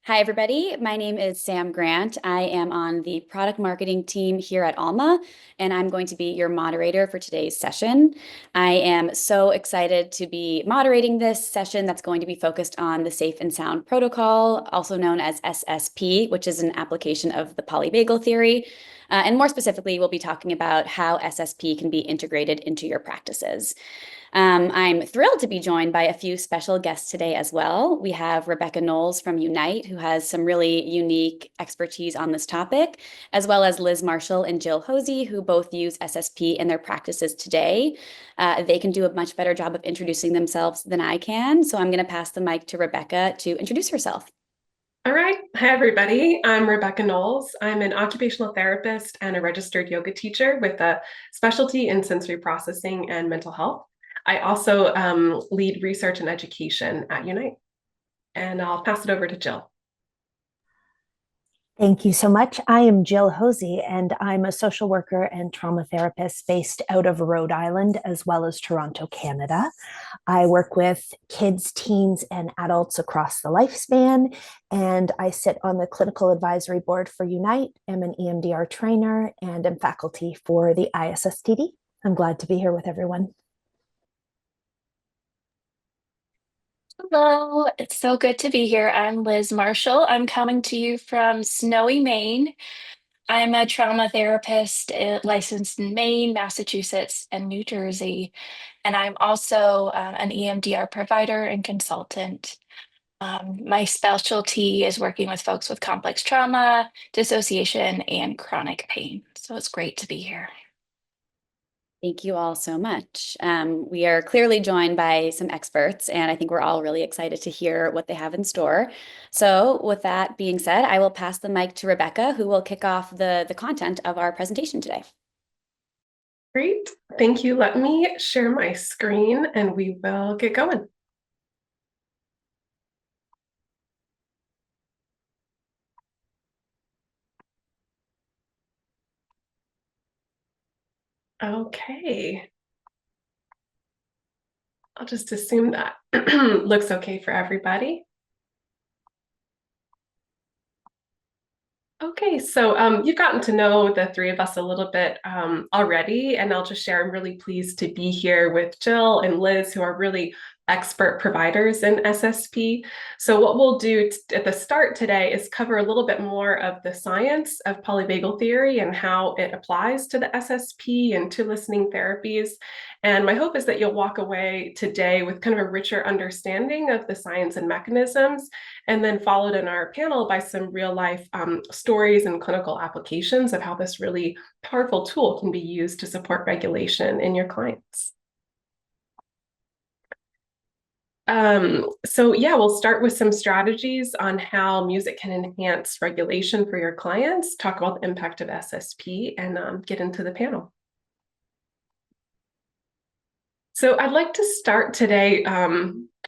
Hi, everybody. My name is Sam Grant. I am on the product marketing team here at Alma, and I'm going to be your moderator for today's session. I am so excited to be moderating this session that's going to be focused on the Safe and Sound Protocol, also known as SSP, which is an application of the Polyvagal Theory. And more specifically, we'll be talking about how SSP can be integrated into your practices. I'm thrilled to be joined by a few special guests today as well. We have Rebecca Knowles from Unyte, who has some really unique expertise on this topic, as well as Liz Marshall and Jill Hosey, who both use SSP in their practices today. They can do a much better job of introducing themselves than I can. So I'm going to pass the mic to Rebecca to introduce herself. All right. Hi, everybody. I'm Rebecca Knowles. I'm an occupational therapist and a registered yoga teacher with a specialty in sensory processing and mental health. I also lead research and education at Unyte. And I'll pass it over to Jill. Thank you so much. I am Jill Hosey, and I'm a social worker and trauma therapist based out of Rhode Island as well as Toronto, Canada. I work with kids, teens, and adults across the lifespan, and I sit on the clinical advisory board for Unyte. I'm an EMDR trainer and am faculty for the ISSTD. I'm glad to be here with everyone. Hello, it's so good to be here. I'm Liz Marshall. I'm coming to you from snowy Maine. I'm a trauma therapist licensed in Maine, Massachusetts, and New Jersey. And I'm also an EMDR provider and consultant. My specialty is working with folks with complex trauma, dissociation, and chronic pain. So it's great to be here. Thank you all so much. We are clearly joined by some experts, and I think we're all really excited to hear what they have in store. So with that being said, I will pass the mic to Rebecca, who will kick off the content of our presentation today. Great. Thank you. Let me share my screen and we will get going. Okay. I'll just assume that looks okay for everybody. Okay, so you've gotten to know the three of us a little bit already, and I'll just share I'm really pleased to be here with Jill and Liz, who are really expert providers in SSP. So what we'll do at the start today is cover a little bit more of the science of polyvagal theory and how it applies to the SSP and to listening therapies. And my hope is that you'll walk away today with kind of a richer understanding of the science and mechanisms, and then followed in our panel by some real life stories and clinical applications of how this really powerful tool can be used to support regulation in your clients. So yeah, we'll start with some strategies on how music can enhance regulation for your clients, talk about the impact of SSP, and get into the panel. So I'd like to start today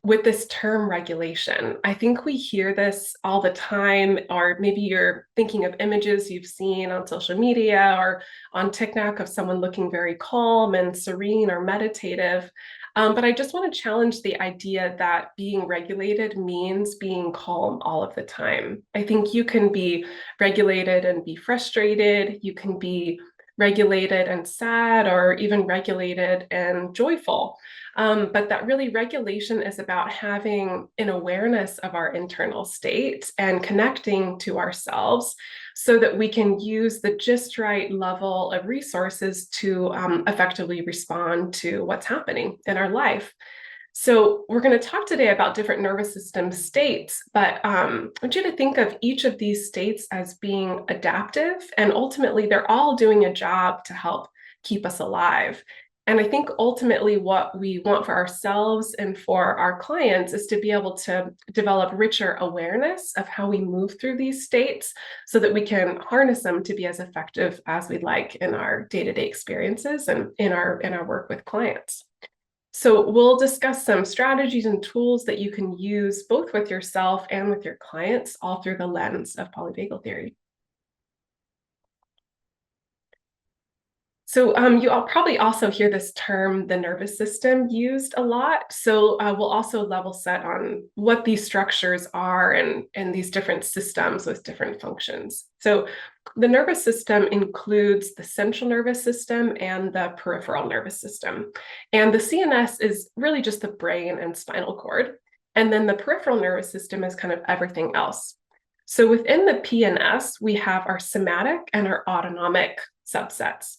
with this term regulation. I think we hear this all the time, or maybe you're thinking of images you've seen on social media or on TikTok of someone looking very calm and serene or meditative. But I just want to challenge the idea that being regulated means being calm all of the time. I think you can be regulated and be frustrated. You can be regulated and sad, or even regulated and joyful. But that really regulation is about having an awareness of our internal state and connecting to ourselves so that we can use the just right level of resources to effectively respond to what's happening in our life. So we're going to talk today about different nervous system states, but I want you to think of each of these states as being adaptive, and ultimately they're all doing a job to help keep us alive. And I think ultimately what we want for ourselves and for our clients is to be able to develop richer awareness of how we move through these states so that we can harness them to be as effective as we'd like in our day-to-day experiences and in our work with clients. So we'll discuss some strategies and tools that you can use both with yourself and with your clients, all through the lens of polyvagal theory. So you all probably also hear this term, the nervous system, used a lot. So we'll also level set on what these structures are and these different systems with different functions. So the nervous system includes the central nervous system and the peripheral nervous system. And the CNS is really just the brain and spinal cord. And then the peripheral nervous system is kind of everything else. So within the PNS, we have our somatic and our autonomic subsets.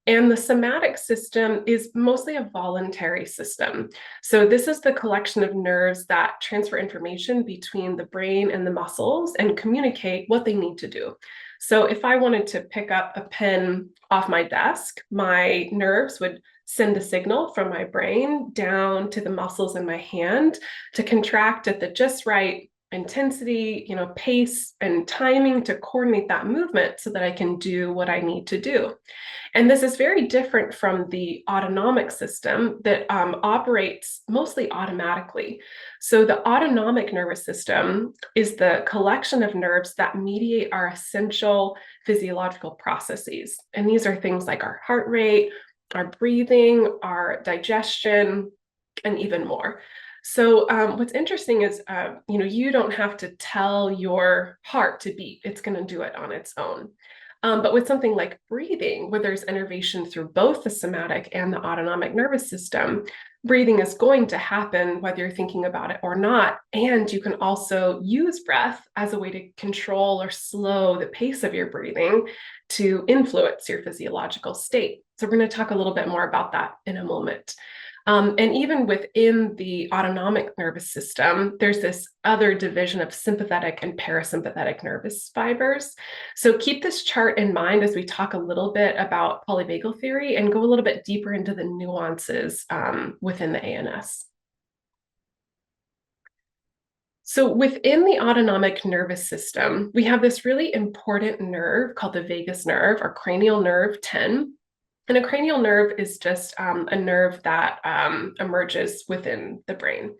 And the somatic system is mostly a voluntary system. So this is the collection of nerves that transfer information between the brain and the muscles and communicate what they need to do. So if I wanted to pick up a pen off my desk, my nerves would send a signal from my brain down to the muscles in my hand to contract at the just right intensity, pace and timing to coordinate that movement so that I can do what I need to do. And this is very different from the autonomic system that operates mostly automatically. So the autonomic nervous system is the collection of nerves that mediate our essential physiological processes. And these are things like our heart rate, our breathing, our digestion, and even more. So what's interesting is, you don't have to tell your heart to beat. It's going to do it on its own. But with something like breathing, where there's innervation through both the somatic and the autonomic nervous system, breathing is going to happen whether you're thinking about it or not. And you can also use breath as a way to control or slow the pace of your breathing to influence your physiological state. So we're going to talk a little bit more about that in a moment. And even within the autonomic nervous system, there's this other division of sympathetic and parasympathetic nervous fibers. So keep this chart in mind as we talk a little bit about polyvagal theory and go a little bit deeper into the nuances within the ANS. So within the autonomic nervous system, we have this really important nerve called the vagus nerve or cranial nerve 10. And a cranial nerve is just a nerve that emerges within the brain.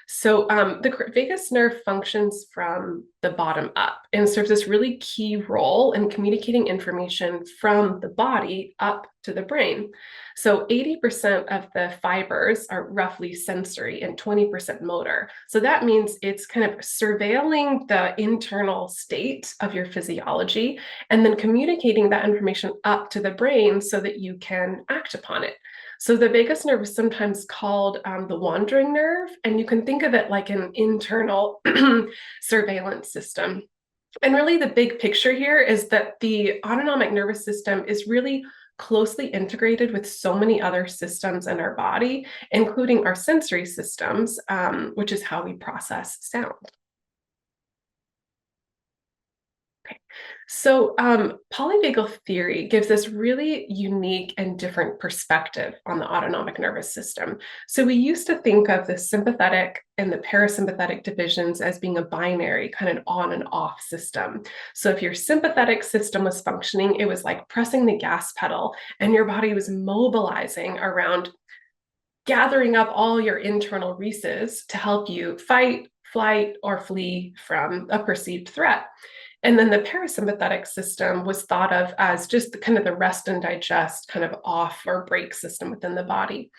So the vagus nerve functions from the bottom up and serves this really key role in communicating information from the body up to the brain. So 80% of the fibers are roughly sensory and 20% motor. So that means it's kind of surveilling the internal state of your physiology and then communicating that information up to the brain so that you can act upon it. So the vagus nerve is sometimes called the wandering nerve, and you can think of it like an internal surveillance system. And really the big picture here is that the autonomic nervous system is really closely integrated with so many other systems in our body, including our sensory systems, which is how we process sound. So polyvagal theory gives us really unique and different perspective on the autonomic nervous system. So we used to think of the sympathetic and the parasympathetic divisions as being a binary kind of on and off system. So if your sympathetic system was functioning, it was like pressing the gas pedal and your body was mobilizing around gathering up all your internal rheses to help you fight, flight, or flee from a perceived threat. And then the parasympathetic system was thought of as just the kind of the rest and digest kind of off or break system within the body.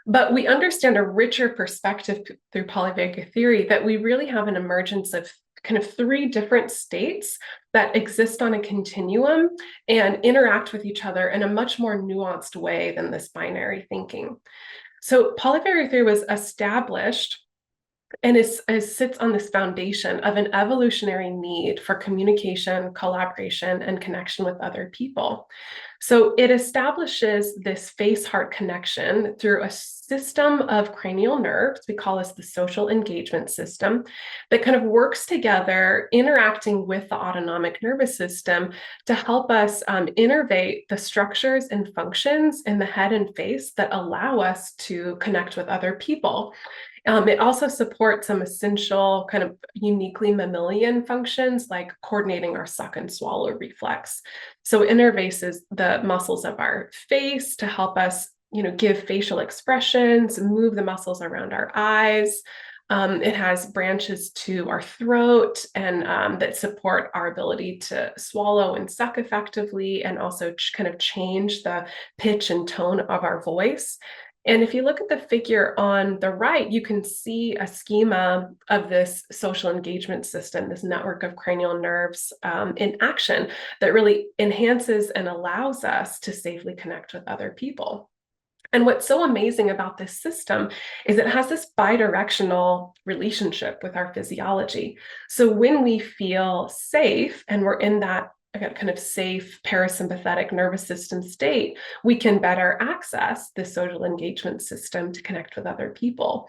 But we understand a richer perspective through polyvagal theory that we really have an emergence of kind of three different states that exist on a continuum and interact with each other in a much more nuanced way than this binary thinking. So polyvagal theory was established and sits on this foundation of an evolutionary need for communication, collaboration, and connection with other people. So it establishes this face-heart connection through a system of cranial nerves. We call this the social engagement system that kind of works together, interacting with the autonomic nervous system to help us innervate the structures and functions in the head and face that allow us to connect with other people. It also supports some essential kind of uniquely mammalian functions like coordinating our suck and swallow reflex. So it innervases the muscles of our face to help us, give facial expressions, move the muscles around our eyes, It has branches to our throat and that support our ability to swallow and suck effectively, and also kind of change the pitch and tone of our voice. And if you look at the figure on the right, you can see a schema of this social engagement system, this network of cranial nerves in action that really enhances and allows us to safely connect with other people. And what's so amazing about this system is it has this bidirectional relationship with our physiology. So when we feel safe and we're in that kind of safe parasympathetic nervous system state, we can better access the social engagement system to connect with other people.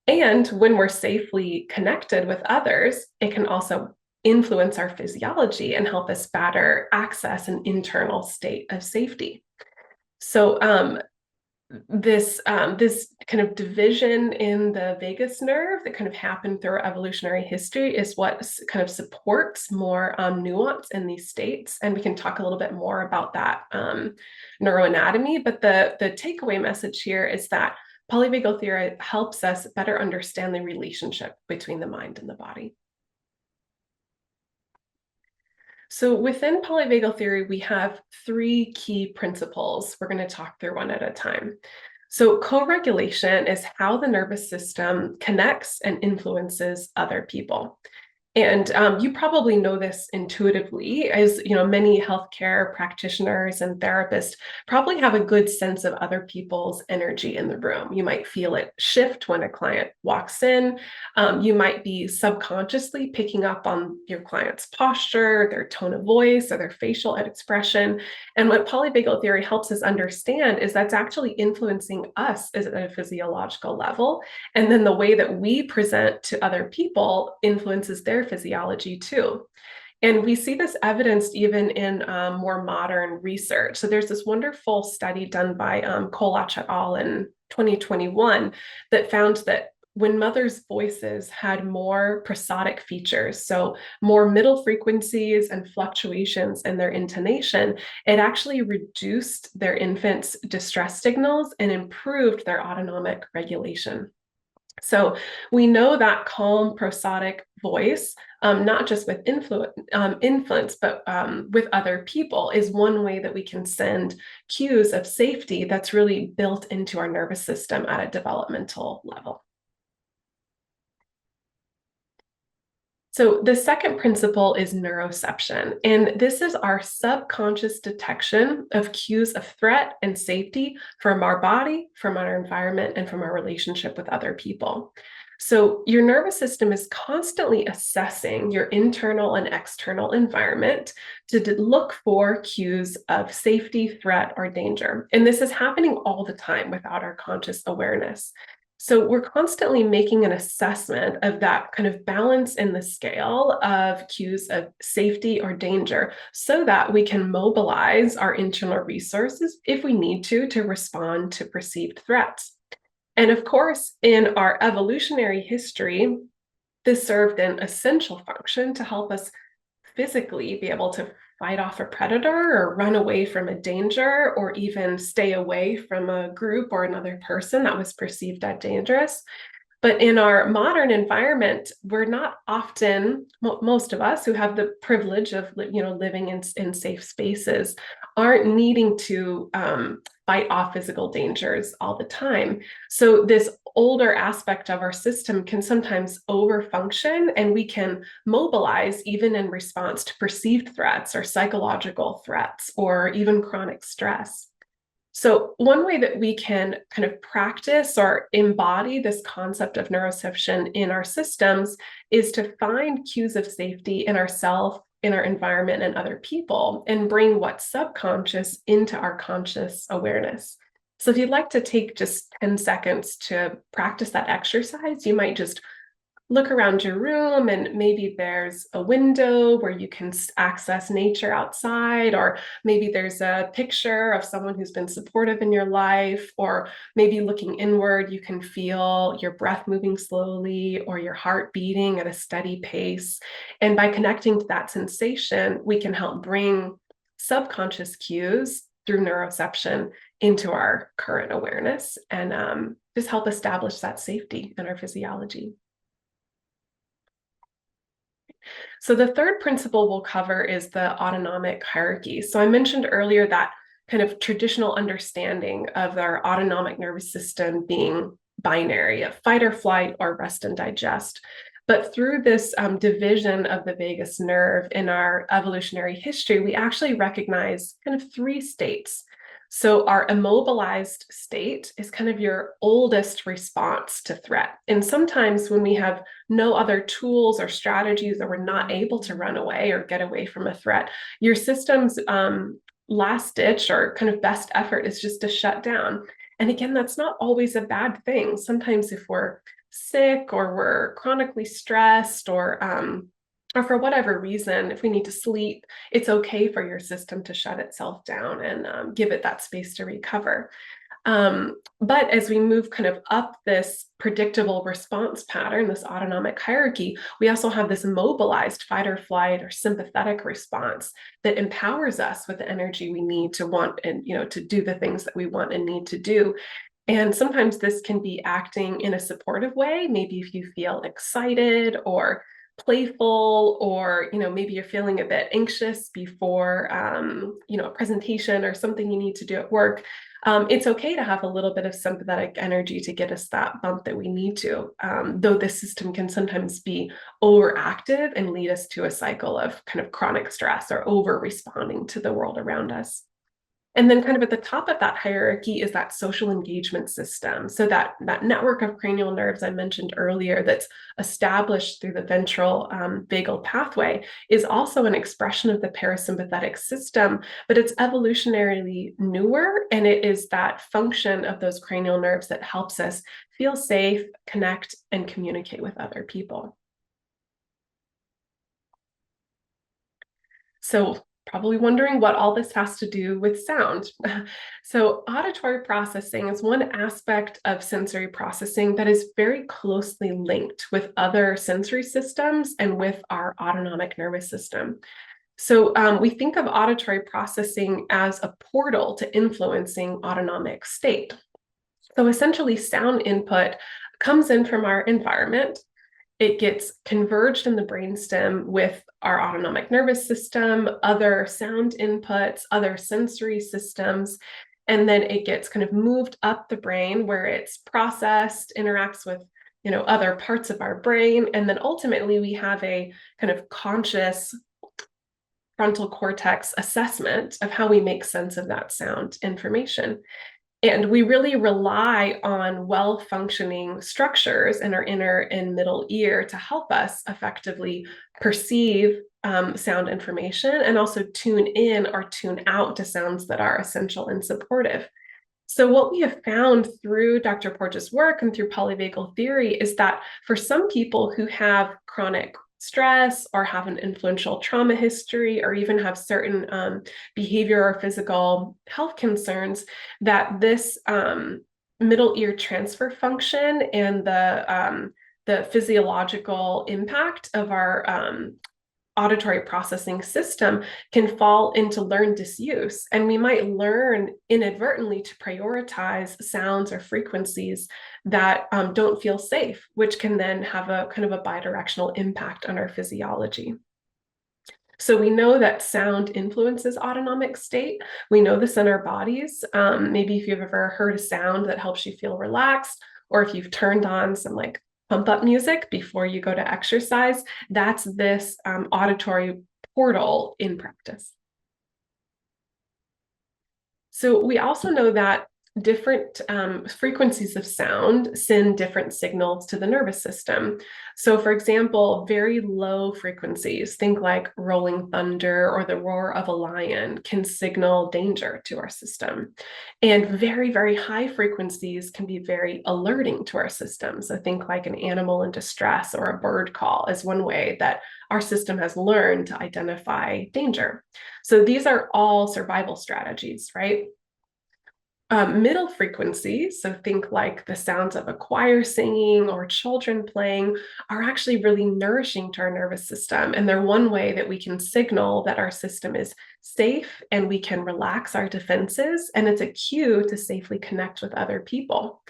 And when we're safely connected with others, it can also influence our physiology and help us better access an internal state of safety. So this kind of division in the vagus nerve that kind of happened through evolutionary history is what kind of supports more nuance in these states. And we can talk a little bit more about that neuroanatomy. But the takeaway message here is that polyvagal theory helps us better understand the relationship between the mind and the body. So within polyvagal theory, we have three key principles. We're going to talk through one at a time. So co-regulation is how the nervous system connects and influences other people. And you probably know this intuitively, as many healthcare practitioners and therapists probably have a good sense of other people's energy in the room. You might feel it shift when a client walks in. You might be subconsciously picking up on your client's posture, their tone of voice, or their facial expression. And what polyvagal theory helps us understand is that's actually influencing us at a physiological level. And then the way that we present to other people influences their physiology too. And we see this evidenced even in more modern research. So there's this wonderful study done by Kolach et al. In 2021 that found that when mothers' voices had more prosodic features, so more middle frequencies and fluctuations in their intonation, it actually reduced their infants' distress signals and improved their autonomic regulation. So we know that calm prosodic voice, not just with infants, but with other people, is one way that we can send cues of safety that's really built into our nervous system at a developmental level. So the second principle is neuroception, and this is our subconscious detection of cues of threat and safety from our body, from our environment, and from our relationship with other people. So your nervous system is constantly assessing your internal and external environment to look for cues of safety, threat, or danger. And this is happening all the time without our conscious awareness. So we're constantly making an assessment of that kind of balance in the scale of cues of safety or danger so that we can mobilize our internal resources if we need to respond to perceived threats. And of course, in our evolutionary history, this served an essential function to help us physically be able to fight off a predator or run away from a danger or even stay away from a group or another person that was perceived as dangerous. But in our modern environment, we're not often, most of us who have the privilege of living in safe spaces aren't needing to fight off physical dangers all the time. So this older aspect of our system can sometimes overfunction, and we can mobilize even in response to perceived threats or psychological threats or even chronic stress. So one way that we can kind of practice or embody this concept of neuroception in our systems is to find cues of safety in ourselves, in our environment, and other people, and bring what's subconscious into our conscious awareness. So if you'd like to take just 10 seconds to practice that exercise, you might just look around your room, and maybe there's a window where you can access nature outside, or maybe there's a picture of someone who's been supportive in your life, or maybe looking inward, you can feel your breath moving slowly or your heart beating at a steady pace. And by connecting to that sensation, we can help bring subconscious cues through neuroception into our current awareness and just help establish that safety in our physiology. So the third principle we'll cover is the autonomic hierarchy. So I mentioned earlier that kind of traditional understanding of our autonomic nervous system being binary, of fight or flight or rest and digest. But through this division of the vagus nerve in our evolutionary history, we actually recognize kind of three states. So our immobilized state is kind of your oldest response to threat. And sometimes when we have no other tools or strategies, or we're not able to run away or get away from a threat, your system's last ditch or kind of best effort is just to shut down. And again, that's not always a bad thing. Sometimes if we're sick or we're chronically stressed or for whatever reason, if we need to sleep, it's okay for your system to shut itself down and give it that space to recover. But as we move kind of up this predictable response pattern, this autonomic hierarchy, we also have this mobilized fight or flight or sympathetic response that empowers us with the energy we need to want and, to do the things that we want and need to do. And sometimes this can be acting in a supportive way. Maybe if you feel excited or playful, or maybe you're feeling a bit anxious before a presentation or something you need to do at work, it's okay to have a little bit of sympathetic energy to get us that bump that we need to, though this system can sometimes be overactive and lead us to a cycle of kind of chronic stress or over responding to the world around us. And then kind of at the top of that hierarchy is that social engagement system. So that network of cranial nerves I mentioned earlier that's established through the ventral vagal pathway is also an expression of the parasympathetic system, but it's evolutionarily newer, and it is that function of those cranial nerves that helps us feel safe, connect, and communicate with other people. So probably wondering what all this has to do with sound. So auditory processing is one aspect of sensory processing that is very closely linked with other sensory systems and with our autonomic nervous system. So we think of auditory processing as a portal to influencing autonomic state. So essentially, sound input comes in from our environment. It gets converged in the brainstem with our autonomic nervous system, other sound inputs, other sensory systems, and then it gets kind of moved up the brain where it's processed, interacts with other parts of our brain, and then ultimately we have a kind of conscious frontal cortex assessment of how we make sense of that sound information. And we really rely on well-functioning structures in our inner and middle ear to help us effectively perceive sound information and also tune in or tune out to sounds that are essential and supportive. So what we have found through Dr. Porges' work and through polyvagal theory is that for some people who have chronic stress or have an influential trauma history or even have certain behavior or physical health concerns, that this middle ear transfer function and the physiological impact of our auditory processing system can fall into learned disuse. And we might learn inadvertently to prioritize sounds or frequencies that don't feel safe, which can then have a kind of a bidirectional impact on our physiology. So we know that sound influences autonomic state. We know this in our bodies. Maybe if you've ever heard a sound that helps you feel relaxed, or if you've turned on some like pump up music before you go to exercise, that's this auditory portal in practice. So we also know that different frequencies of sound send different signals to the nervous system. So for example, very low frequencies, think like rolling thunder or the roar of a lion, can signal danger to our system. And very, very high frequencies can be very alerting to our system. So think like an animal in distress or a bird call is one way that our system has learned to identify danger. So these are all survival strategies, right? Middle frequencies, so think like the sounds of a choir singing or children playing, are actually really nourishing to our nervous system. And they're one way that we can signal that our system is safe and we can relax our defenses. And it's a cue to safely connect with other people.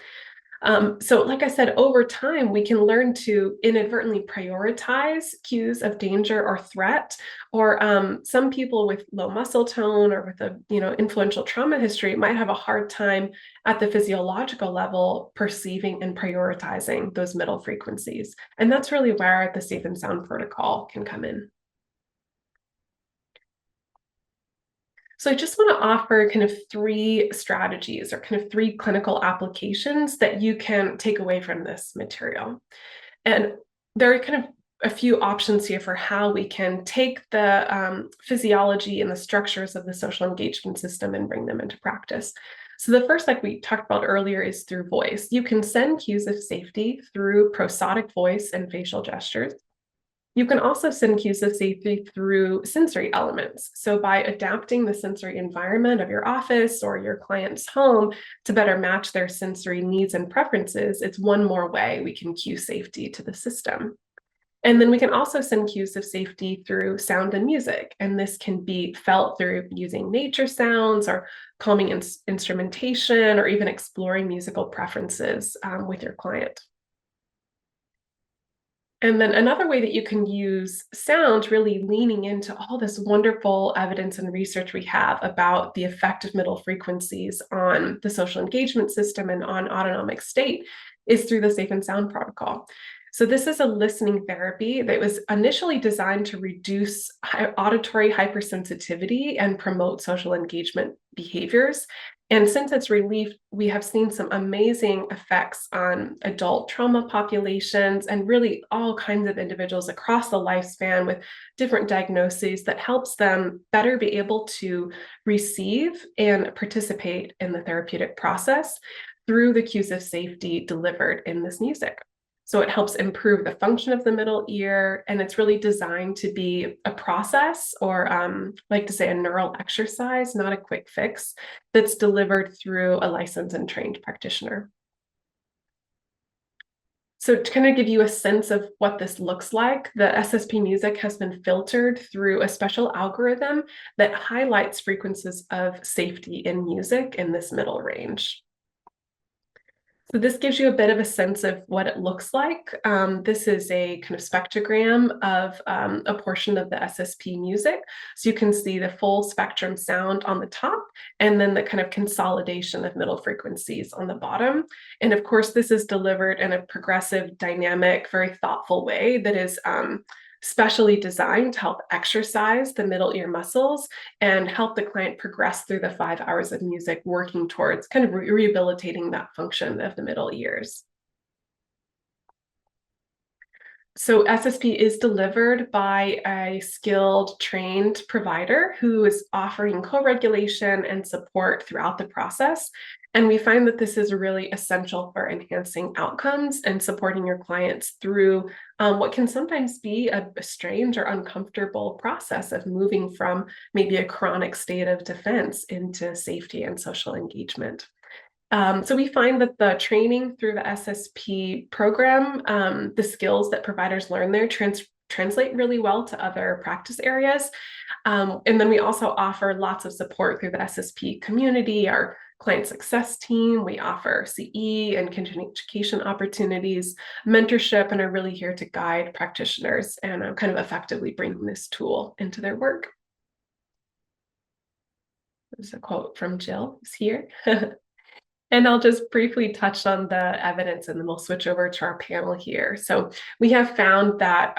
So like I said, over time, we can learn to inadvertently prioritize cues of danger or threat, or some people with low muscle tone or with a influential trauma history might have a hard time at the physiological level perceiving and prioritizing those middle frequencies. And that's really where the Safe and Sound protocol can come in. So I just want to offer kind of 3 strategies or kind of 3 clinical applications that you can take away from this material. And there are kind of a few options here for how we can take the physiology and the structures of the social engagement system and bring them into practice. So the first, like we talked about earlier, is through voice. You can send cues of safety through prosodic voice and facial gestures. You can also send cues of safety through sensory elements. So by adapting the sensory environment of your office or your client's home to better match their sensory needs and preferences, it's one more way we can cue safety to the system. And then we can also send cues of safety through sound and music. And this can be felt through using nature sounds or calming instrumentation, or even exploring musical preferences with your client. And then another way that you can use sound, really leaning into all this wonderful evidence and research we have about the effect of middle frequencies on the social engagement system and on autonomic state, is through the Safe and Sound protocol. So this is a listening therapy that was initially designed to reduce auditory hypersensitivity and promote social engagement behaviors. And since its relief, we have seen some amazing effects on adult trauma populations and really all kinds of individuals across the lifespan with different diagnoses that helps them better be able to receive and participate in the therapeutic process through the cues of safety delivered in this music. So it helps improve the function of the middle ear, and it's really designed to be a process, or like to say a neural exercise, not a quick fix, that's delivered through a licensed and trained practitioner. So to kind of give you a sense of what this looks like, the SSP music has been filtered through a special algorithm that highlights frequencies of safety in music in this middle range. So this gives you a bit of a sense of what it looks like. This is a kind of spectrogram of a portion of the SSP music. So you can see the full spectrum sound on the top, and then the kind of consolidation of middle frequencies on the bottom. And of course, this is delivered in a progressive, dynamic, very thoughtful way that is specially designed to help exercise the middle ear muscles and help the client progress through the 5 hours of music, working towards kind of rehabilitating that function of the middle ears. So SSP is delivered by a skilled, trained provider who is offering co-regulation and support throughout the process. And we find that this is really essential for enhancing outcomes and supporting your clients through what can sometimes be a strange or uncomfortable process of moving from maybe a chronic state of defense into safety and social engagement. So we find that the training through the SSP program, the skills that providers learn there translate really well to other practice areas. And then we also offer lots of support through the SSP community, our client success team. We offer CE and continuing education opportunities, mentorship, and are really here to guide practitioners and kind of effectively bring this tool into their work. There's a quote from Jill, who's here. And I'll just briefly touch on the evidence, and then we'll switch over to our panel here. So we have found that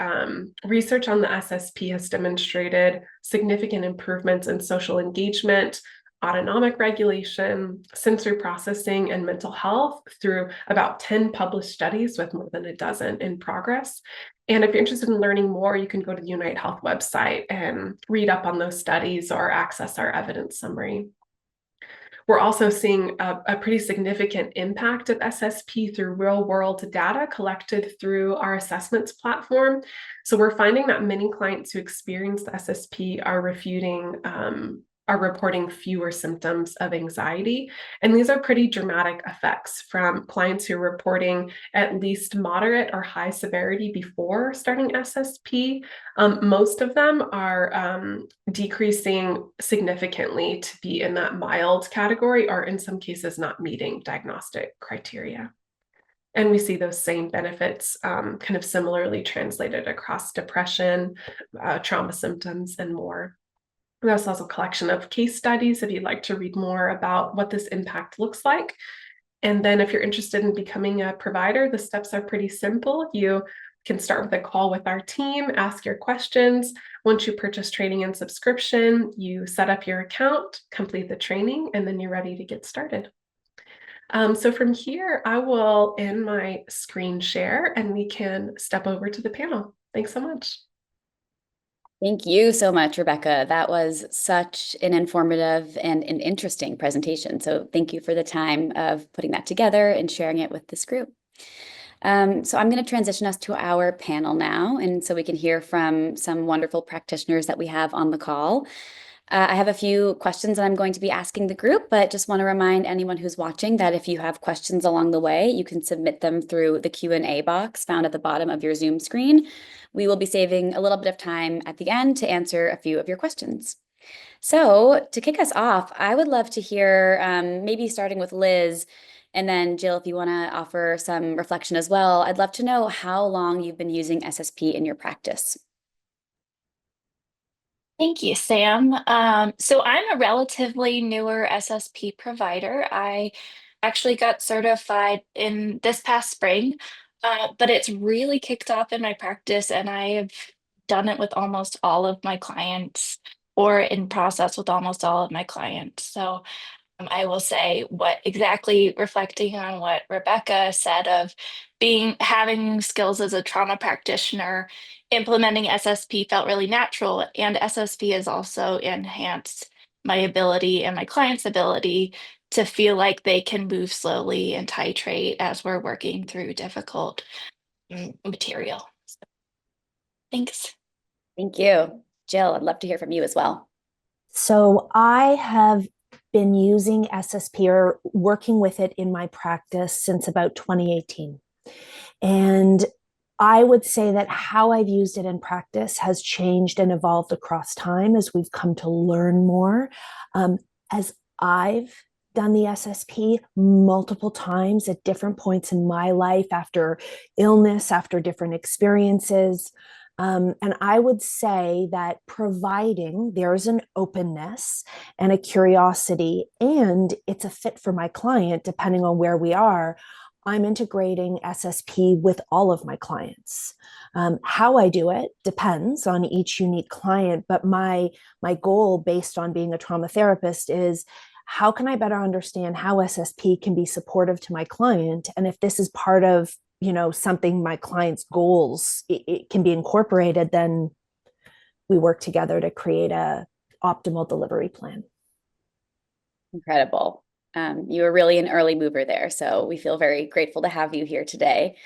research on the SSP has demonstrated significant improvements in social engagement, autonomic regulation, sensory processing, and mental health through about 10 published studies with more than a dozen in progress. And if you're interested in learning more, you can go to the Unyte Health website and read up on those studies or access our evidence summary. We're also seeing a pretty significant impact of SSP through real-world data collected through our assessments platform. So we're finding that many clients who experience the SSP are reporting fewer symptoms of anxiety. And these are pretty dramatic effects from clients who are reporting at least moderate or high severity before starting SSP. Most of them are decreasing significantly to be in that mild category, or in some cases not meeting diagnostic criteria. And we see those same benefits kind of similarly translated across depression, trauma symptoms, and more. We also have a collection of case studies if you'd like to read more about what this impact looks like. And then if you're interested in becoming a provider, the steps are pretty simple. You can start with a call with our team, ask your questions. Once you purchase training and subscription, you set up your account, complete the training, and then you're ready to get started. So from here, I will end my screen share and we can step over to the panel. Thanks so much. Thank you so much, Rebecca. That was such an informative and an interesting presentation. So thank you for the time of putting that together and sharing it with this group. So I'm going to transition us to our panel now, and so we can hear from some wonderful practitioners that we have on the call. I have a few questions that I'm going to be asking the group, but just want to remind anyone who's watching that if you have questions along the way, you can submit them through the Q&A box found at the bottom of your Zoom screen. We will be saving a little bit of time at the end to answer a few of your questions. So to kick us off, I would love to hear, maybe starting with Liz, and then Jill, if you want to offer some reflection as well, I'd love to know how long you've been using SSP in your practice. Thank you, Sam. So I'm a relatively newer SSP provider. I actually got certified in this past spring, but it's really kicked off in my practice, and I have done it with almost all of my clients, or in process with almost all of my clients. So I will say what exactly reflecting on what Rebecca said of having skills as a trauma practitioner, implementing SSP felt really natural, and SSP has also enhanced my ability and my clients' ability to feel like they can move slowly and titrate as we're working through difficult material. So, thanks. Thank you. Jill, I'd love to hear from you as well. So I have been using SSP or working with it in my practice since about 2018. And I would say that how I've used it in practice has changed and evolved across time as we've come to learn more. As I've done the SSP multiple times at different points in my life, after illness, after different experiences. And I would say that providing there's an openness and a curiosity, and it's a fit for my client, depending on where we are, I'm integrating SSP with all of my clients. How I do it depends on each unique client, but my goal based on being a trauma therapist is how can I better understand how SSP can be supportive to my client? And if this is part of, something my client's goals, it can be incorporated, then we work together to create a optimal delivery plan. Incredible. You were really an early mover there, so we feel very grateful to have you here today.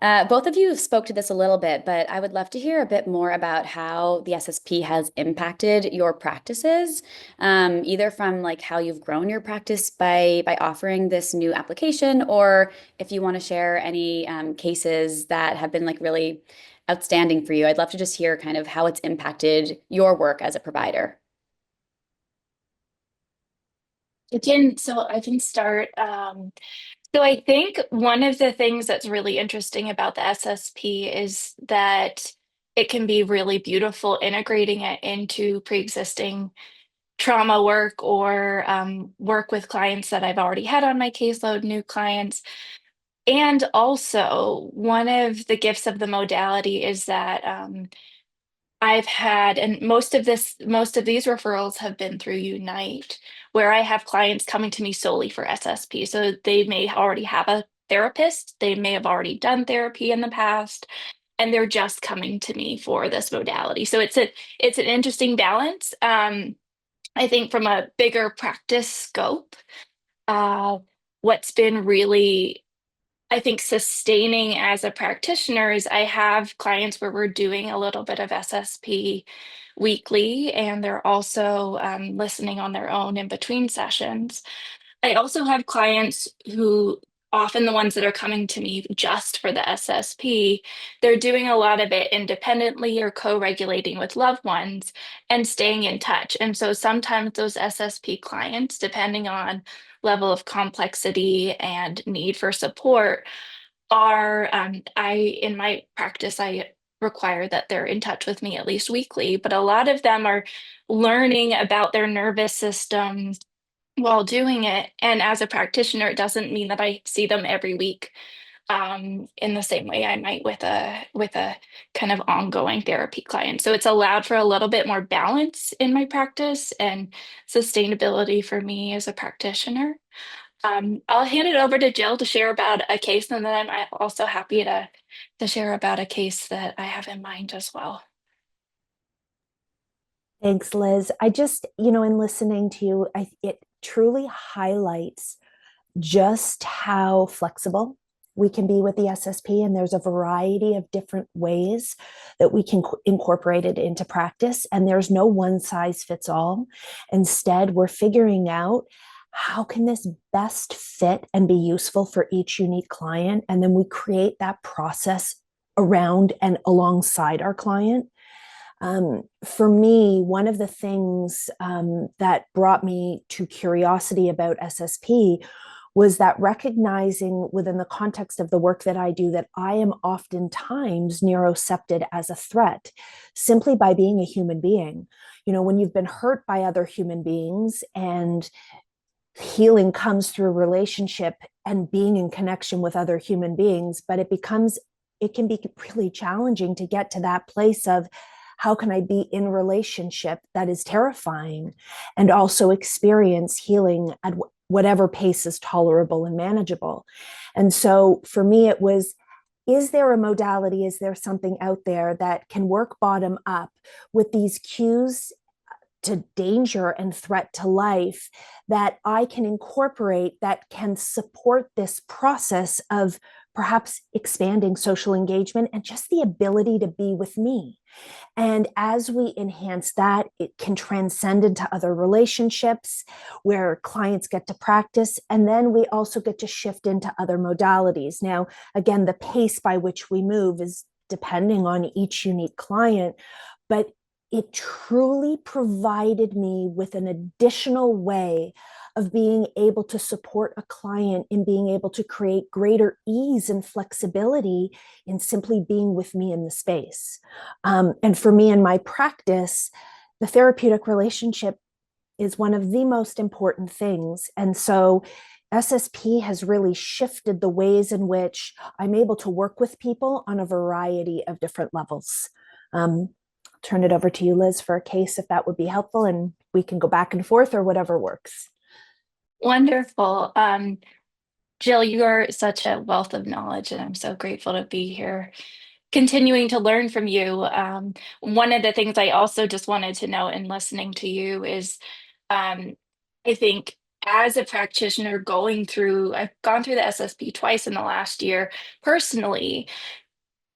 Both of you spoke to this a little bit, but I would love to hear a bit more about how the SSP has impacted your practices, either from like how you've grown your practice by offering this new application, or if you want to share any cases that have been like really outstanding for you. I'd love to just hear kind of how it's impacted your work as a provider. So I can start. So I think one of the things that's really interesting about the SSP is that it can be really beautiful integrating it into pre-existing trauma work, or work with clients that I've already had on my caseload, new clients. And also, one of the gifts of the modality is that I've had, and most of these referrals have been through Unyte, where I have clients coming to me solely for SSP. So they may already have a therapist, they may have already done therapy in the past, and they're just coming to me for this modality. So it's an interesting balance. I think from a bigger practice scope, what's been really, I think, sustaining as a practitioner is I have clients where we're doing a little bit of SSP weekly, and they're also listening on their own in between sessions. I also have clients who, often the ones that are coming to me just for the SSP, they're doing a lot of it independently or co-regulating with loved ones and staying in touch. And so sometimes those SSP clients, depending on level of complexity and need for support, are, in my practice, I require that they're in touch with me at least weekly, but a lot of them are learning about their nervous system while doing it. And as a practitioner, it doesn't mean that I see them every week, in the same way I might with a kind of ongoing therapy client. So it's allowed for a little bit more balance in my practice and sustainability for me as a practitioner. I'll hand it over to Jill to share about a case, and then I'm also happy to share about a case that I have in mind as well. Thanks, Liz. I just, in listening to you, it truly highlights just how flexible we can be with the SSP. And there's a variety of different ways that we can incorporate it into practice. And there's no one size fits all. Instead, we're figuring out how can this best fit and be useful for each unique client. And then we create that process around and alongside our client. For me, one of the things that brought me to curiosity about SSP was that recognizing within the context of the work that I do that I am oftentimes neurocepted as a threat simply by being a human being. When you've been hurt by other human beings and healing comes through relationship and being in connection with other human beings, but it can be really challenging to get to that place of how can I be in relationship that is terrifying and also experience healing at whatever pace is tolerable and manageable. And so for me, it was, is there a modality? Is there something out there that can work bottom up with these cues to danger and threat to life that I can incorporate that can support this process of perhaps expanding social engagement and just the ability to be with me? And as we enhance that, it can transcend into other relationships where clients get to practice. And then we also get to shift into other modalities. Now, again, the pace by which we move is depending on each unique client, but it truly provided me with an additional way of being able to support a client in being able to create greater ease and flexibility in simply being with me in the space. And for me in my practice, the therapeutic relationship is one of the most important things. And so SSP has really shifted the ways in which I'm able to work with people on a variety of different levels. Turn it over to you, Liz, for a case if that would be helpful, and we can go back and forth or whatever works. Wonderful. Jill, you are such a wealth of knowledge, and I'm so grateful to be here, continuing to learn from you. One of the things I also just wanted to know in listening to you is, I think as a practitioner I've gone through the SSP twice in the last year personally.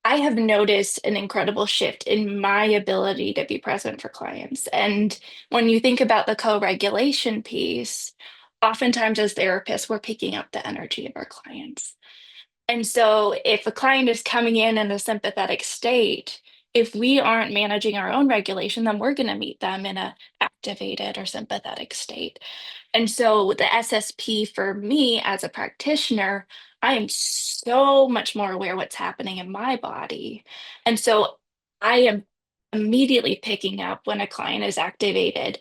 I have noticed an incredible shift in my ability to be present for clients. And when you think about the co-regulation piece, oftentimes as therapists, we're picking up the energy of our clients. And so if a client is coming in a sympathetic state, if we aren't managing our own regulation, then we're going to meet them in a activated or sympathetic state. And so the SSP for me as a practitioner, I am so much more aware what's happening in my body. And so I am immediately picking up when a client is activated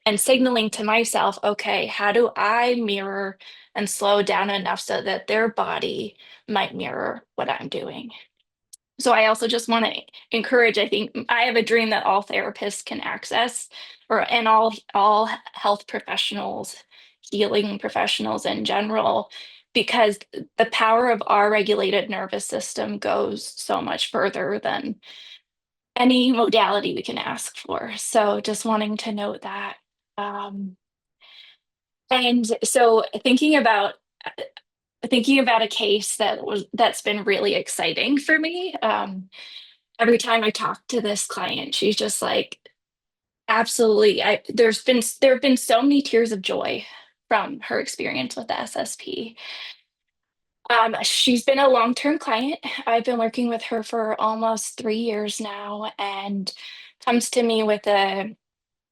and signaling to myself, okay, how do I mirror and slow down enough so that their body might mirror what I'm doing? So I also just want to encourage, I think I have a dream that all therapists can access, and all health professionals, healing professionals in general, because the power of our regulated nervous system goes so much further than any modality we can ask for. So just wanting to note that. Um, and so thinking about a case that's been really exciting for me. Every time I talk to this client, she's just like, absolutely. There have been so many tears of joy from her experience with the SSP. She's been a long-term client. I've been working with her for almost 3 years now, and comes to me with a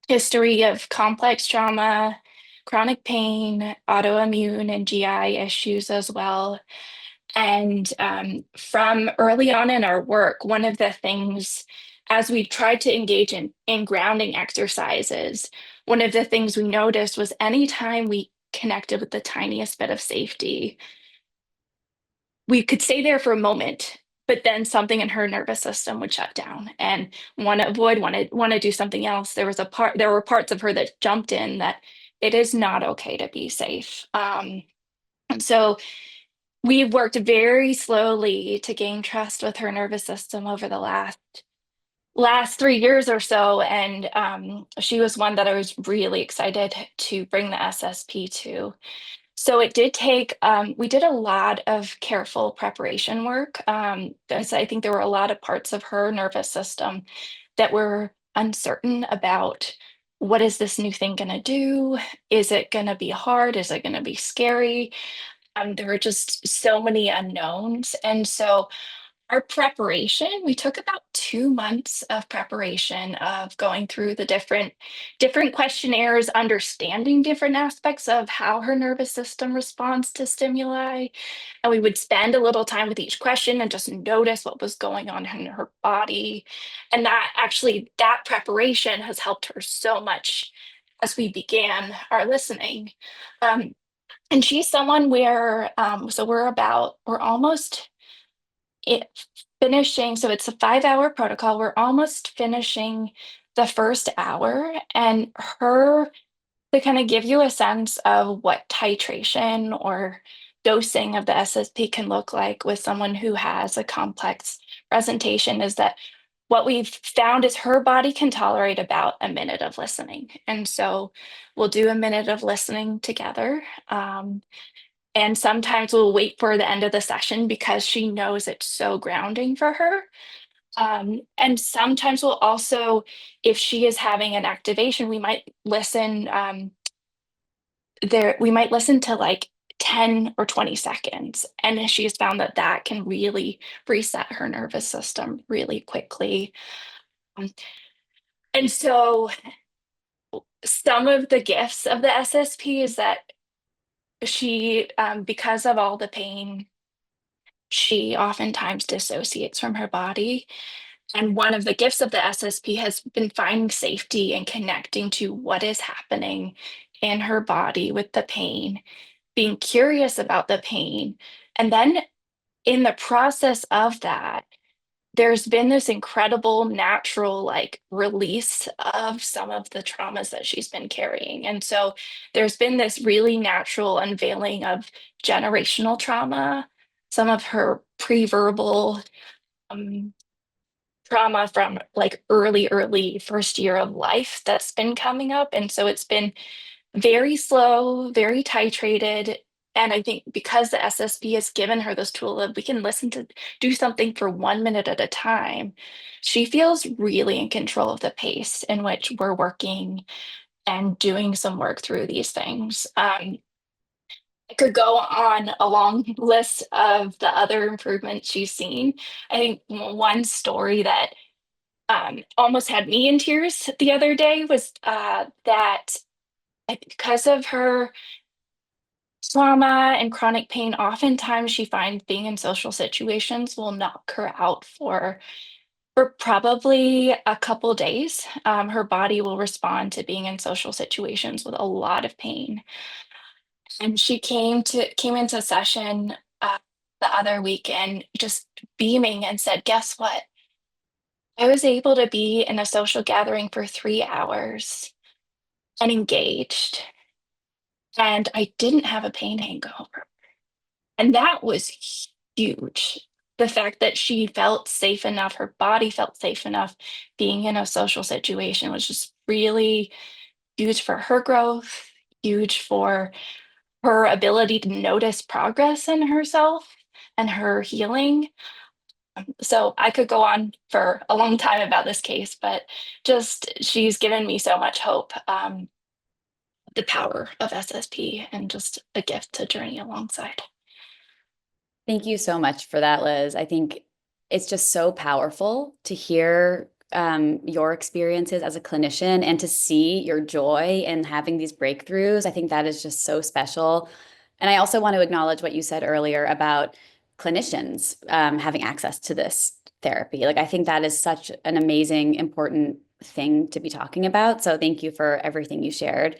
history of complex trauma, chronic pain, autoimmune, and GI issues as well. And from early on in our work, one of the things, as we tried to engage in grounding exercises, one of the things we noticed was anytime we connected with the tiniest bit of safety, we could stay there for a moment, but then something in her nervous system would shut down and want to avoid, want to do something else. There were parts of her that jumped in that it is not okay to be safe. And so we've worked very slowly to gain trust with her nervous system over the last 3 years or so, and she was one that I was really excited to bring the SSP to. So it did take, we did a lot of careful preparation work. Because I think there were a lot of parts of her nervous system that were uncertain about what is this new thing going to do? Is it going to be hard? Is it going to be scary? There were just so many unknowns. And so our preparation, we took about 2 months of preparation of going through the different questionnaires, understanding different aspects of how her nervous system responds to stimuli. And we would spend a little time with each question and just notice what was going on in her body. And that preparation has helped her so much as we began our listening. Um, and she's someone where, so we're almost it finishing, so it's a 5 hour protocol. We're almost finishing the first hour, and her to kind of give you a sense of what titration or dosing of the SSP can look like with someone who has a complex presentation is that what we've found is her body can tolerate about a minute of listening. And so we'll do a minute of listening together. And sometimes we'll wait for the end of the session because she knows it's so grounding for her. And sometimes we'll also, if she is having an activation, we might listen we might listen to like 10 or 20 seconds. And she's found that that can really reset her nervous system really quickly. Um, And so some of the gifts of the SSP is that because of all the pain, she oftentimes dissociates from her body. And one of the gifts of the SSP has been finding safety and connecting to what is happening in her body with the pain, being curious about the pain. And then in the process of that, there's been this incredible natural like release of some of the traumas that she's been carrying. And so there's been this really natural unveiling of generational trauma, some of her pre-verbal um, trauma from like early first year of life that's been coming up. And so it's been very slow, very titrated. And I think because the SSP has given her this tool that we can listen to do something for 1 minute at a time, she feels really in control of the pace in which we're working and doing some work through these things. I could go on a long list of the other improvements she's seen. I think one story that almost had me in tears the other day was that because of her trauma and chronic pain, oftentimes she finds being in social situations will knock her out for probably a couple days. Her body will respond to being in social situations with a lot of pain. And she came into session the other weekend just beaming and said, "Guess what? I was able to be in a social gathering for 3 hours and engaged, and I didn't have a pain hangover." And that was huge. The fact that she felt safe enough, her body felt safe enough being in a social situation was just really huge for her growth, huge for her ability to notice progress in herself and her healing. So I could go on for a long time about this case, but just she's given me so much hope. The power of SSP and just a gift to journey alongside. Thank you so much for that, Liz. I think it's just so powerful to hear your experiences as a clinician and to see your joy in having these breakthroughs. I think that is just so special. And I also want to acknowledge what you said earlier about clinicians having access to this therapy. Like, I think that is such an amazing, important thing to be talking about. So thank you for everything you shared.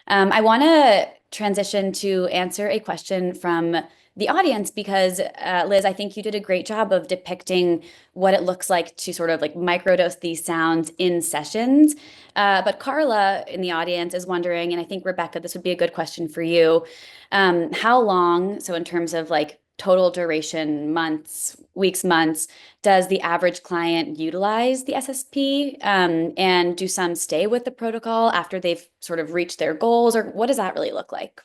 I want to transition to answer a question from the audience because, Liz, I think you did a great job of depicting what it looks like to sort of like microdose these sounds in sessions. But Carla in the audience is wondering, and I think Rebecca, this would be a good question for you. How long, so in terms of like total duration, months, weeks, months, does the average client utilize the SSP? And do some stay with the protocol after they've sort of reached their goals, or what does that really look like?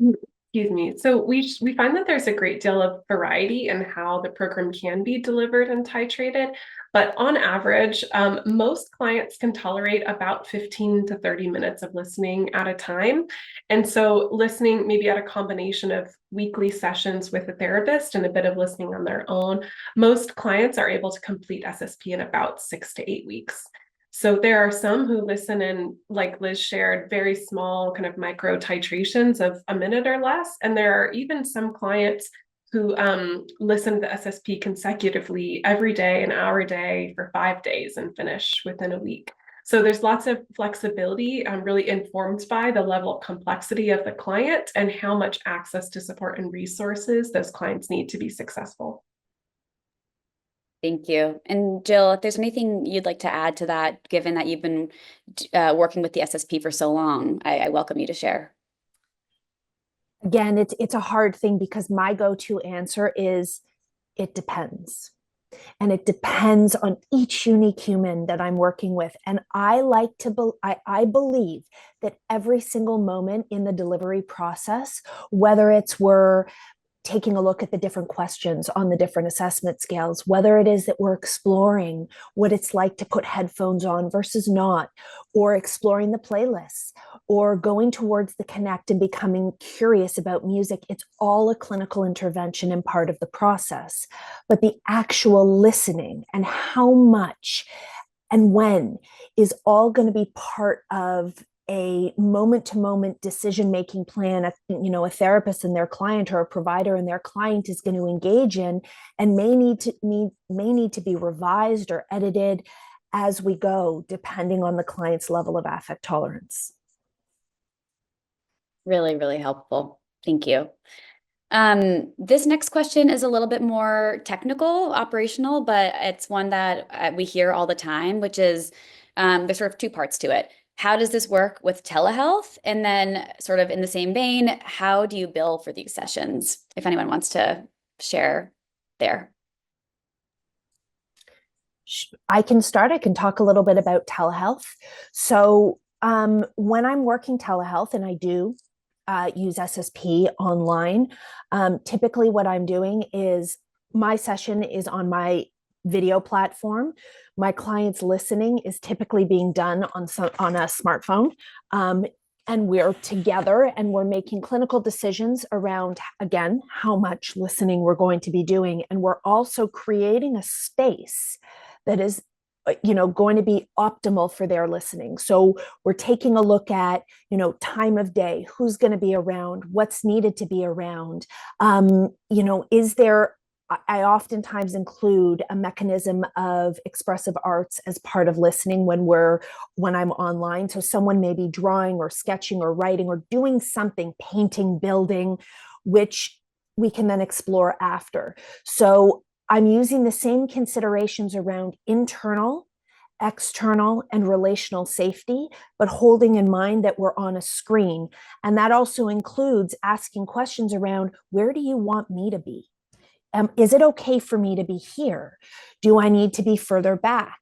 Excuse me. So we find that there's a great deal of variety in how the program can be delivered and titrated, but on average, most clients can tolerate about 15 to 30 minutes of listening at a time. And so listening maybe at a combination of weekly sessions with a therapist and a bit of listening on their own, most clients are able to complete SSP in about 6 to 8 weeks. So there are some who listen in, like Liz shared, very small kind of micro titrations of a minute or less. And there are even some clients who listen to the SSP consecutively every day, an hour a day for 5 days and finish within a week. So there's lots of flexibility, really informed by the level of complexity of the client and how much access to support and resources those clients need to be successful. Thank you. And Jill, if there's anything you'd like to add to that, given that you've been working with the SSP for so long, I welcome you to share. Again, it's a hard thing because my go-to answer is it depends. And it depends on each unique human that I'm working with. And I believe that every single moment in the delivery process, whether it's we're taking a look at the different questions on the different assessment scales, whether it is that we're exploring what it's like to put headphones on versus not, or exploring the playlists, or going towards the connect and becoming curious about music, it's all a clinical intervention and part of the process. But the actual listening and how much and when is all going to be part of a moment-to-moment decision-making plan, a therapist and their client, or a provider and their client is going to engage in, and may need to be revised or edited as we go, depending on the client's level of affect tolerance. Really, really helpful. Thank you. This next question is a little bit more technical, operational, but it's one that we hear all the time, which is there's sort of two parts to it. How does this work with telehealth? And then sort of in the same vein, how do you bill for these sessions? If anyone wants to share there. I can start. I can talk a little bit about telehealth. So when I'm working telehealth, and I do use SSP online, typically what I'm doing is my session is on my video platform. My client's listening is typically being done on a smartphone. And we're together and we're making clinical decisions around, again, how much listening we're going to be doing. And we're also creating a space that is going to be optimal for their listening. So we're taking a look at, time of day, who's going to be around, what's needed to be around. Is there, I oftentimes include a mechanism of expressive arts as part of listening when I'm online. So someone may be drawing or sketching or writing or doing something, painting, building, which we can then explore after. So I'm using the same considerations around internal, external, and relational safety, but holding in mind that we're on a screen. And that also includes asking questions around, where do you want me to be? Is it okay for me to be here? Do I need to be further back?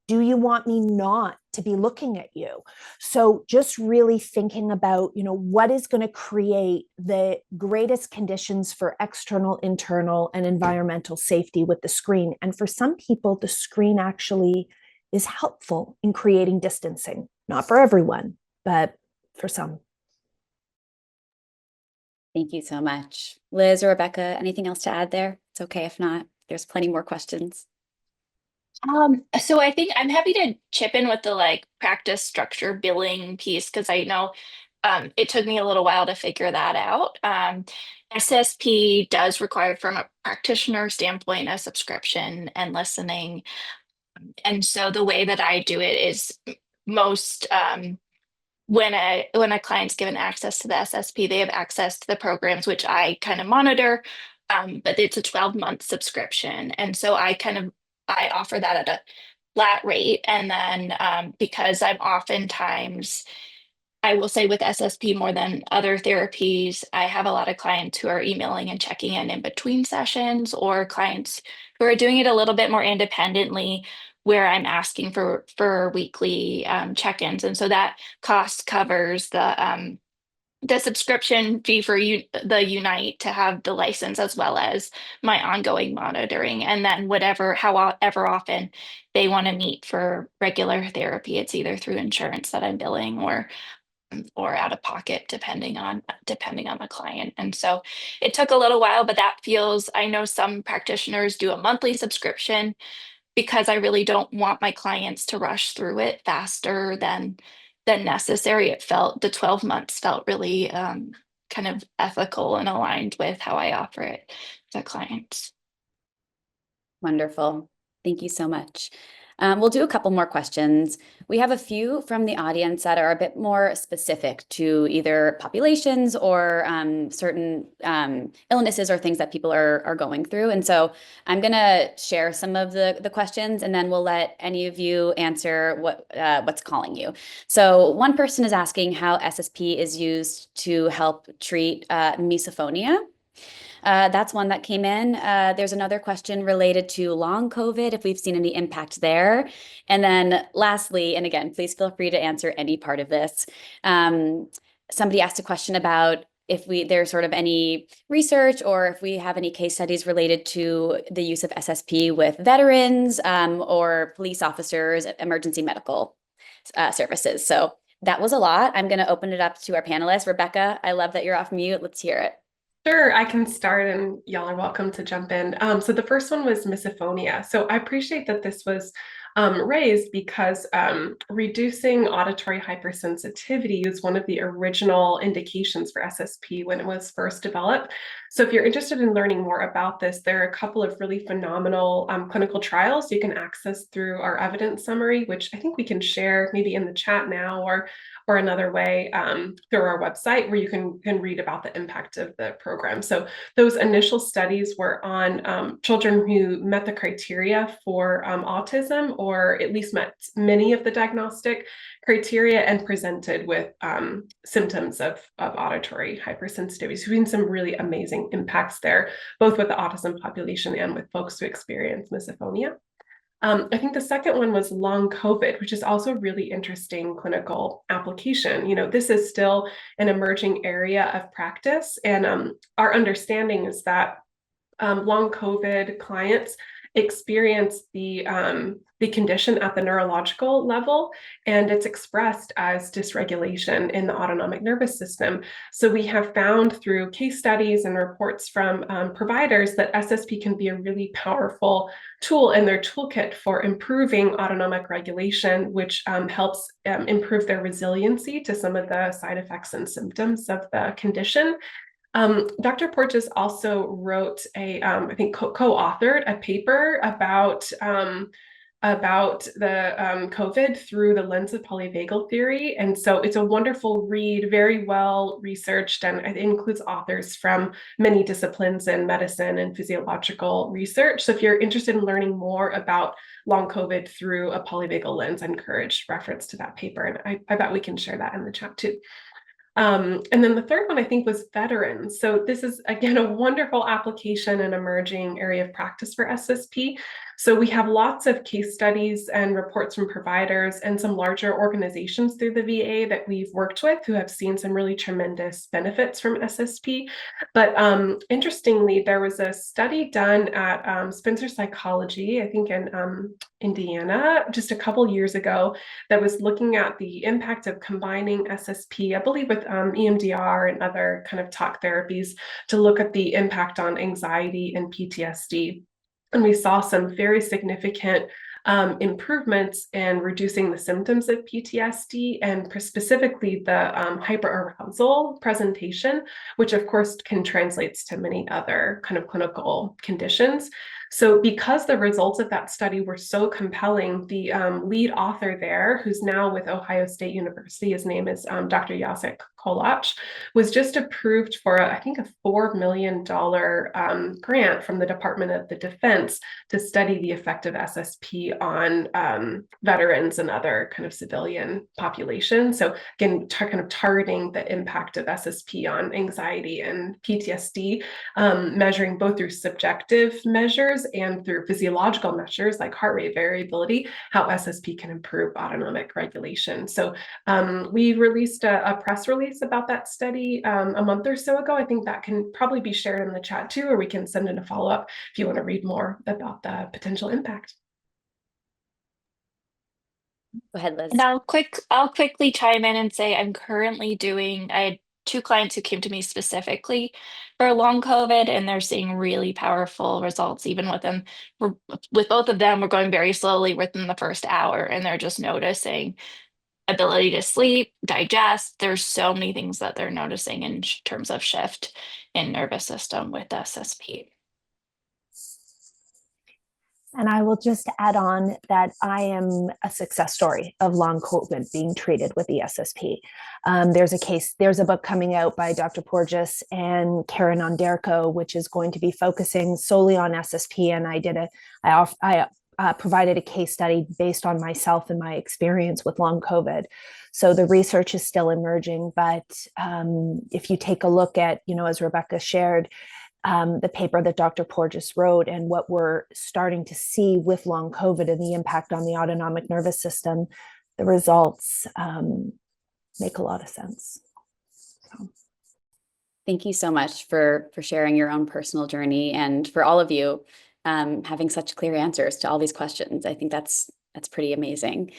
Do you want me not to be looking at you? So just really thinking about, what is going to create the greatest conditions for external, internal, and environmental safety with the screen. And for some people, the screen actually is helpful in creating distancing. Not for everyone, but for some. Thank you so much. Liz or Rebecca, anything else to add there? It's okay if not. There's plenty more questions. So I think I'm happy to chip in with the practice structure billing piece, because I know it took me a little while to figure that out. SSP does require, from a practitioner standpoint, a subscription and listening. And so the way that I do it is most when a client's given access to the SSP, they have access to the programs, which I kind of monitor. But it's a 12-month subscription. And so I offer that at a flat rate. And then because I'm oftentimes, I will say with SSP more than other therapies, I have a lot of clients who are emailing and checking in between sessions, or clients who are doing it a little bit more independently, where I'm asking for weekly check-ins. And so that cost covers the subscription fee for the Unyte to have the license, as well as my ongoing monitoring. And then however often they want to meet for regular therapy, it's either through insurance that I'm billing, or out of pocket, depending on the client. And so it took a little while, but I know some practitioners do a monthly subscription, because I really don't want my clients to rush through it faster than necessary. The 12 months felt really kind of ethical and aligned with how I offer it to clients. Wonderful. Thank you so much. We'll do a couple more questions. We have a few from the audience that are a bit more specific to either populations or certain illnesses or things that people are going through. And so I'm going to share some of the questions, and then we'll let any of you answer what's calling you. So one person is asking how SSP is used to help treat misophonia. That's one that came in. There's another question related to long COVID, if we've seen any impact there. And then lastly, and again, please feel free to answer any part of this. Somebody asked a question about if there's sort of any research or if we have any case studies related to the use of SSP with veterans or police officers, emergency medical services. So that was a lot. I'm going to open it up to our panelists. Rebecca, I love that you're off mute. Let's hear it. Sure, I can start and y'all are welcome to jump in. So the first one was misophonia. So I appreciate that this was raised because reducing auditory hypersensitivity is one of the original indications for SSP when it was first developed. So if you're interested in learning more about this, there are a couple of really phenomenal clinical trials you can access through our evidence summary, which I think we can share maybe in the chat now or another way through our website, where you can read about the impact of the program. So those initial studies were on children who met the criteria for autism, or at least met many of the diagnostic criteria, and presented with symptoms of auditory hypersensitivity. So we've seen some really amazing impacts there, both with the autism population and with folks who experience misophonia. I think the second one was long COVID, which is also a really interesting clinical application. This is still an emerging area of practice, and our understanding is that long COVID clients experience the condition at the neurological level, and it's expressed as dysregulation in the autonomic nervous system. So we have found through case studies and reports from providers that SSP can be a really powerful tool in their toolkit for improving autonomic regulation, which helps improve their resiliency to some of the side effects and symptoms of the condition. Dr. Porges also wrote I think co-authored a paper about the COVID through the lens of polyvagal theory. And so it's a wonderful read, very well researched, and it includes authors from many disciplines in medicine and physiological research. So if you're interested in learning more about long COVID through a polyvagal lens, I encourage reference to that paper. And I bet we can share that in the chat too. And then the third one, I think, was veterans. So this is, again, a wonderful application and emerging area of practice for SSP. So we have lots of case studies and reports from providers and some larger organizations through the VA that we've worked with who have seen some really tremendous benefits from SSP. But interestingly, there was a study done at Spencer Psychology, I think in Indiana, just a couple years ago, that was looking at the impact of combining SSP, I believe, with EMDR and other kind of talk therapies to look at the impact on anxiety and PTSD. And we saw some very significant improvements in reducing the symptoms of PTSD and specifically the hyperarousal presentation, which of course can translate to many other kind of clinical conditions. So because the results of that study were so compelling, the lead author there, who's now with Ohio State University, his name is Dr. Jacek Kolacz, was just approved for, I think, a $4 million grant from the Department of the Defense to study the effect of SSP on veterans and other kind of civilian populations. So again, kind of targeting the impact of SSP on anxiety and PTSD, measuring both through subjective measures and through physiological measures like heart rate variability, how SSP can improve autonomic regulation. So we released a press release about that study a month or so ago. I think that can probably be shared in the chat too, or we can send in a follow-up if you want to read more about the potential impact. Go ahead, Liz. And I'll quickly chime in and say I'm currently doing, I had 2 clients who came to me specifically for long COVID, and they're seeing really powerful results even with them. With both of them, we're going very slowly within the first hour, and they're just noticing ability to sleep, digest. There's so many things that they're noticing in terms of shift in nervous system with SSP. And I will just add on that I am a success story of long COVID being treated with the SSP. There's a book coming out by Dr. Porges and Karen Onderko, which is going to be focusing solely on SSP. And I provided a case study based on myself and my experience with long COVID. So the research is still emerging, but if you take a look at, as Rebecca shared, the paper that Dr. Porges wrote and what we're starting to see with long COVID and the impact on the autonomic nervous system, the results make a lot of sense. So. Thank you so much for sharing your own personal journey, and for all of you having such clear answers to all these questions. I think that's pretty amazing.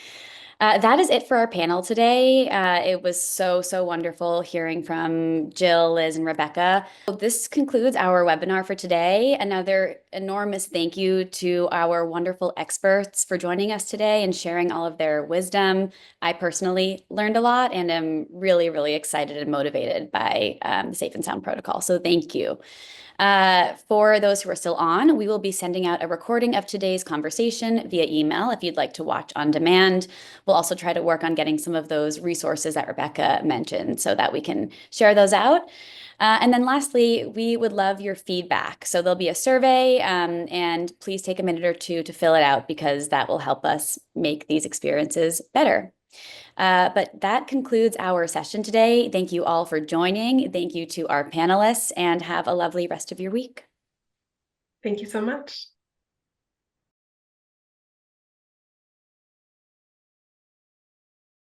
That is it for our panel today. It was so wonderful hearing from Jill, Liz, and Rebecca. This concludes our webinar for today. Another enormous thank you to our wonderful experts for joining us today and sharing all of their wisdom. I personally learned a lot and am really excited and motivated by the Safe and Sound protocol. So thank you. For those who are still on, we will be sending out a recording of today's conversation via email if you'd like to watch on demand. We'll also try to work on getting some of those resources that Rebecca mentioned so that we can share those out. And then lastly, we would love your feedback. So there'll be a survey, and please take a minute or two to fill it out because that will help us make these experiences better. But that concludes our session today. Thank you all for joining. Thank you to our panelists, and have a lovely rest of your week. Thank you so much.